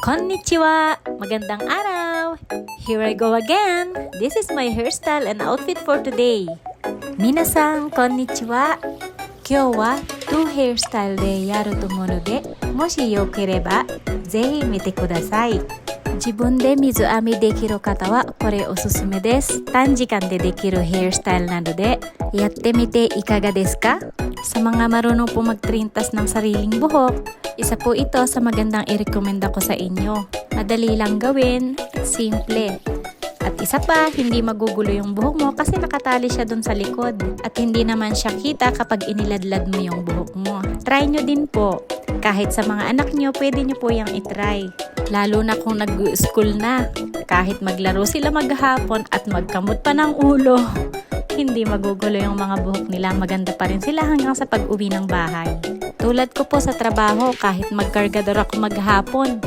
Konnichiwa! Magandang araw! Here I go again! This is my hairstyle and outfit for today. Minasan, konnichiwa! 今日は2ヘアスタイルでやると思うので、もしよければぜひ見てください。自分で水編みできる方はこれおすすめです。短時間でできるヘアスタイルなので、やってみていかがですか? Sa mga marunong po magtrintas ng sariling buhok, isa po ito sa magandang i-recommenda ko sa inyo. Madali lang gawin, simple. At isa pa, hindi magugulo yung buhok mo kasi nakatali siya dun sa likod. At hindi naman siya kita kapag iniladlad mo yung buhok mo. Try nyo din po. Kahit sa mga anak nyo, pwede nyo po yung itry. Lalo na kung nag-school na. Kahit maglaro sila maghapon at magkamot pa ng ulo. Hindi magugulo yung mga buhok nila. Maganda pa rin sila hanggang sa pag-uwi ng bahay. Tulad ko po sa trabaho, kahit magkargador ako maghapon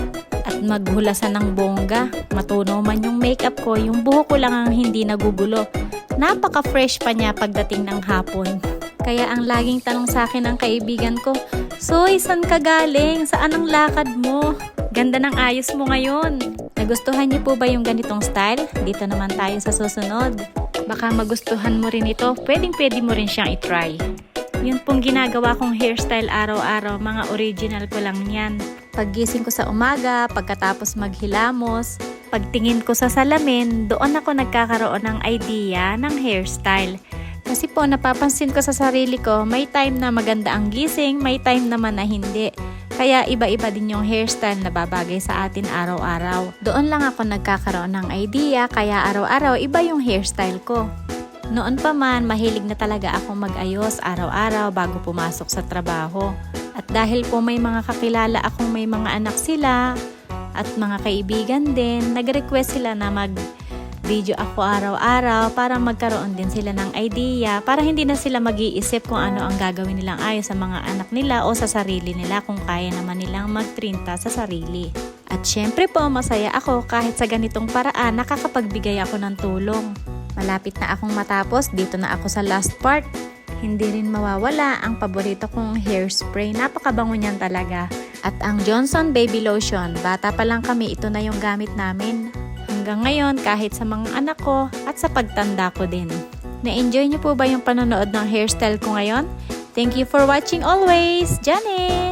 at maghulasan ng bongga, matunaw man yung makeup ko, yung buhok ko lang ang hindi nagugulo. Napaka-fresh pa niya pagdating ng hapon. Kaya ang laging tanong sa akin ng kaibigan ko, "Soy, saan ka galing? Saan ang lakad mo? Ganda ng ayos mo ngayon." Nagustuhan niyo po ba yung ganitong style? Dito naman tayo sa susunod. Baka magustuhan mo rin ito. Pwedeng-pwede mo rin siyang itry. Yun pong ginagawa kong hairstyle araw-araw. Mga original ko lang yan. Paggising ko sa umaga, pagkatapos maghilamos, pagtingin ko sa salamin, doon ako nagkakaroon ng idea ng hairstyle. Kasi po napapansin ko sa sarili ko, may time na maganda ang gising, may time naman na hindi. Kaya iba-iba din yung hairstyle na babagay sa atin araw-araw. Doon lang ako nagkakaroon ng idea, kaya araw-araw iba yung hairstyle ko. Noon pa man, mahilig na talaga akong mag-ayos araw-araw bago pumasok sa trabaho. At dahil po may mga kakilala akong may mga anak sila at mga kaibigan din, nag-request sila na mag-video ako araw-araw para magkaroon din sila ng idea, para hindi na sila mag-iisip kung ano ang gagawin nilang ayos sa mga anak nila o sa sarili nila kung kaya naman nilang magtrinta sa sarili. At syempre po, masaya ako kahit sa ganitong paraan nakakapagbigay ako ng tulong. Malapit na akong matapos, dito na ako sa last part. Hindi rin mawawala ang paborito kong hairspray. Napakabango niyan talaga. At ang Johnson Baby Lotion. Bata pa lang kami, ito na yung gamit namin. Hanggang ngayon, kahit sa mga anak ko at sa pagtanda ko din. Na-enjoy niyo po ba yung panonood ng hairstyle ko ngayon? Thank you for watching always. Janet!